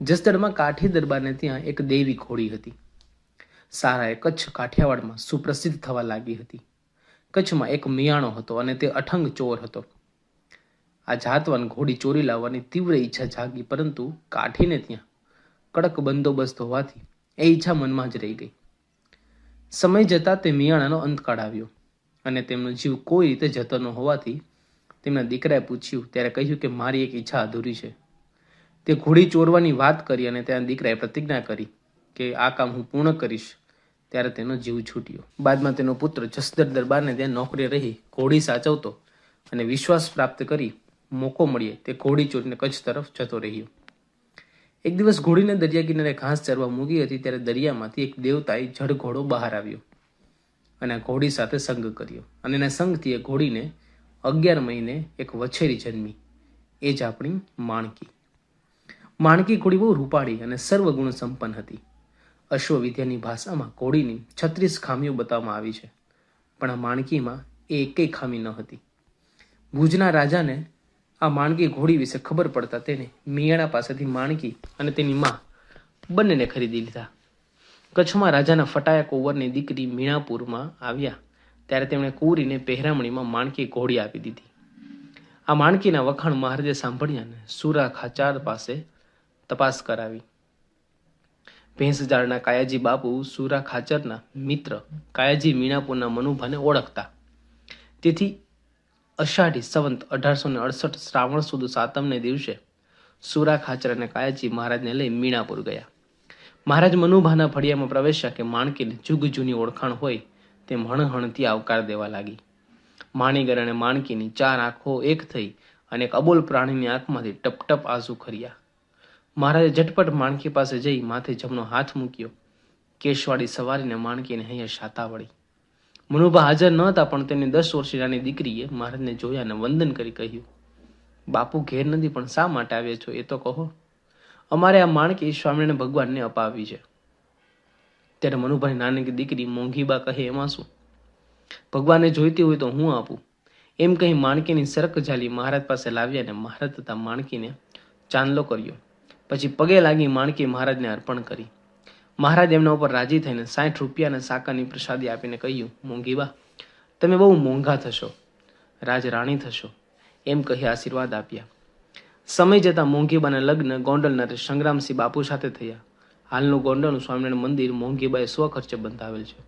જસદણમાં કાઠી દરબારને ત્યાં એક દેવી ઘોડી હતી. સારાએ કચ્છ કાઠિયાવાડમાં સુપ્રસિદ્ધ થવા લાગી હતી. કચ્છમાં એક મિયાણો હતો અને તે અઠંગ ચોર હતો. આ જાતવાન ઘોડી ચોરી લાવવાની તીવ્ર ઈચ્છા જાગી, પરંતુ કાઠીને ત્યાં કડક બંદોબસ્ત હોવાથી એ ઈચ્છા મનમાં જ રહી ગઈ. સમય જતાં તે મિયાણાનો અંતકાળ આવ્યો અને તેમનો જીવ કોઈ રીતે જતો ન હોવાથી તેમના દીકરાએ પૂછ્યું ત્યારે કહ્યું કે મારી એક ઈચ્છા અધૂરી છે. તે ઘોડી ચોરવાની વાત કરી અને તેના દીકરાએ પ્રતિજ્ઞા કરી કે આ કામ હું પૂર્ણ કરીશ. ત્યારે તેનો જીવ છૂટ્યો. બાદમાં તેનો પુત્ર જસદણ દરબારને ત્યાં નોકરી રહી ઘોડી સાચવતો અને વિશ્વાસ પ્રાપ્ત કરી મોકો મળીએ તે ઘોડી ચોરીને કચ્છ તરફ જતો રહ્યો. એક દિવસ ઘોડીને દરિયા કિનારે ઘાસ ચરવા મૂકી હતી ત્યારે દરિયામાંથી એક દેવતાએ જળ ઘોડો બહાર આવ્યો અને આ ઘોડી સાથે સંગ કર્યો અને એના સંગથી એ ઘોડીને 11 મહિને એક વછેરી જન્મી. એ જ આપણી માણકી. માણકી ઘોડી બહુ રૂપાળી અને સર્વગુણ સંપન્ન હતી. અશ્વવિદ્યાની ભાષામાં ઘોડીની 36 ખામીઓ બતાવવામાં આવી છે, પણ આ માણકીમાં એ એકેય ખામી ન હતી. ભુજના રાજાને આ માણકી ઘોડી વિશે ખબર પડતા તેને મિયાણા પાસેથી માણકી અને તેની માં બંનેને ખરીદી લીધા. કચ્છમાં રાજાના ફટાયા કુંવરની દીકરી મીણાપુરમાં આવ્યા ત્યારે તેમણે કુંવરીને પહેરામણીમાં માણકી ઘોડી આપી દીધી. આ માણકીના વખાણ મહારાજે સાંભળ્યા અને સુરા ખાચાર પાસે તપાસ કરાવી. ભેંસજાળના કાયાજી બાપુ સુરા ખાચરના મિત્ર કાયાજી મીણાપુરના મનુભાને ઓળખતા. તેથી અષાઢી સંવંત 1868 શ્રાવણ સુદ સાતમને દિવસે સુરા ખાચર અને કાયાજી મહારાજને લઈ મીણાપુર ગયા. મહારાજ મનુભાના ફળિયામાં પ્રવેશ્યા કે માણકીને જુગ જૂની ઓળખાણ હોય તેમ હણહણતી આવકાર દેવા લાગી. માણીગર અને માણકીની 4 આંખો એક થઈ અને એક અબોલ પ્રાણીની આંખમાંથી ટપ ટપ આંસુ ખર્યા. મહારાજે ઝટપટ માણકી પાસે જઈ માથે જમણો હાથ મૂક્યો. કેશવાળી સવારીને માણકીને અહીંયા શાતા વળી. મનુભા હાજર ન હતા, પણ તેમની 10 વર્ષની નાની દીકરીએ મહારાજને જોયા અને વંદન કરી કહ્યું, બાપુ ઘેર નથી, પણ શા માટે આવ્યા છો એ તો કહો. અમારે આ માણકી સ્વામિનારાયણ ભગવાનને અપાવી છે. ત્યારે મનુભાની નાની દીકરી મોંઘીબા કહે, એમાં શું, ભગવાનને જોઈતી હોય તો હું આપું. એમ કહી માણકીની સરક જાલી મહારાજ પાસે લાવ્યા અને મહારાજ તથા માણકીને ચાંદલો કર્યો. પછી પગે લાગી માણકી મહારાજને અર્પણ કરી. મહારાજ એમના ઉપર રાજી થઈને 60 રૂપિયાના સાકાની પ્રસાદી આપીને કહ્યું, મોંઘીબા તમે બહુ મોંઘા થશો, રાજ રાણી થશો, એમ કહી આશીર્વાદ આપ્યા. સમય જતાં મોંઘીબાના લગ્ન ગોંડલના સંગ્રામસિંહ બાપુ સાથે થયા. હાલનું ગોંડલનું સ્વામિનારાયણ મંદિર મોંઘીબાએ સ્વખર્ચે બંધાવેલ છે.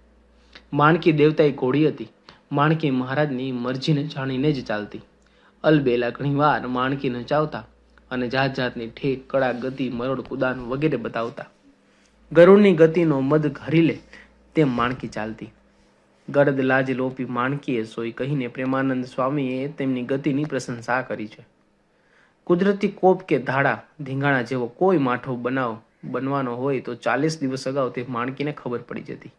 માણકી દેવતાએ ઘોડી હતી. માણકી મહારાજની મરજીને જાણીને જ ચાલતી. અલબેલા ઘણીવાર માણકી નચાવતા અને જાત જાતની ઠેક, કડા, ગતિ, મરોડ, કુદાન વગેરે બતાવતા. ગરુડની ગતિનો મદ ઘરી લે તેમ માણકી ચાલતી. ગરદ લાજ લોપી માણકીએ સોઈ કહીને પ્રેમાનંદ સ્વામીએ તેમની ગતિની પ્રશંસા કરી છે. કુદરતી કોપ કે ધાડા ધીંગાણા જેવો કોઈ માઠો બનવાનો હોય તો 40 દિવસ અગાઉ તે માણકીને ખબર પડી જતી.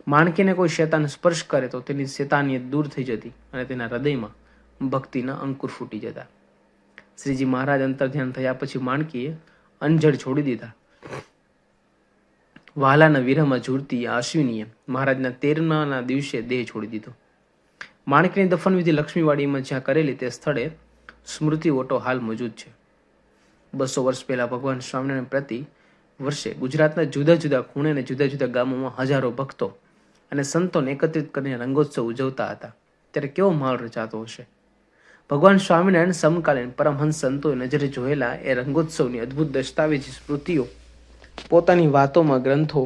માણકીને કોઈ શેતાન સ્પર્શ કરે તો તેની શેતાનિયત દૂર થઈ જતી અને તેના હૃદયમાં ભક્તિના અંકુર ફૂટી જતા. શ્રીજી મહારાજ અંતર્ધ્યાન થયા પછી માણકીએ અંજળ છોડી દીધા. વહાલાના વિરહમાં ઝૂરતી આ અશ્વિનીએ મહારાજના 13મા દિવસે દેહ છોડી દીધો. માણકીની દફનવિધિ લક્ષ્મીવાડીમાં જ્યાં કરેલી તે સ્થળે સ્મૃતિ ઓટો હાલ મોજૂદ છે. 200 વર્ષ પહેલા ભગવાન સ્વામિનારાયણ પ્રતિ વર્ષે ગુજરાતના જુદા જુદા ખૂણે અને જુદા જુદા ગામોમાં હજારો ભક્તો અને સંતોને એકત્રિત કરીને રંગોત્સવ ઉજવતા હતા. ત્યારે કેવો માહોલ રચાતો હશે. ભગવાન સ્વામિનારાયણ સમકાલીન પરમહંસ સંતોએ નજરે જોયેલા એ રંગોત્સવની અદ્ભુત દસ્તાવેજી સ્મૃતિઓ પોતાની વાતોમાં, ગ્રંથો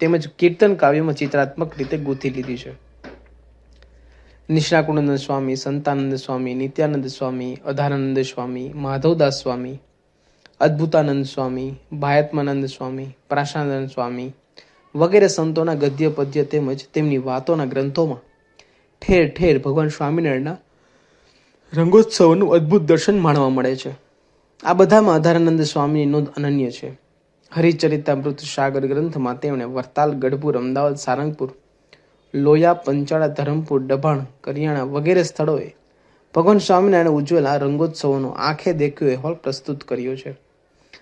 તેમજ કીર્તન કાવ્યોમાં ચિત્રાત્મક રીતે ગૂંથી લીધી છે. નિષ્ણાકુળાનંદ સ્વામી, સંતાનંદ સ્વામી, નિત્યાનંદ સ્વામી, અધારાનંદ સ્વામી, માધવદાસ સ્વામી, અદ્ભુતાનંદ સ્વામી, ભાયાત્માનંદ સ્વામી, પ્રાશાનંદ સ્વામી વગેરે સંતોના ગદ્ય પદ્ય તેમજ તેમની વાતોના ગ્રંથોમાં ઠેર ઠેર ભગવાન સ્વામિનારાયણના રંગોત્સવનું અદ્ભુત દર્શન માણવા મળે છે. આ બધામાં અધારાનંદ સ્વામીની નોંધ અનન્ય છે. હરિચરિતામૃત સાગર ગ્રંથમાં તેમણે વરતાલ, ગઢપુર, અમદાવાદ, સારંગપુર, લોયા, પંચાળા, ધરમપુર, ડભાણ, કરિયાણા વગેરે સ્થળોએ ભગવાન સ્વામિનારાયણ ઉજવેલા રંગોત્સવોનો આંખે દેખ્યો અહેવાલ પ્રસ્તુત કર્યો છે.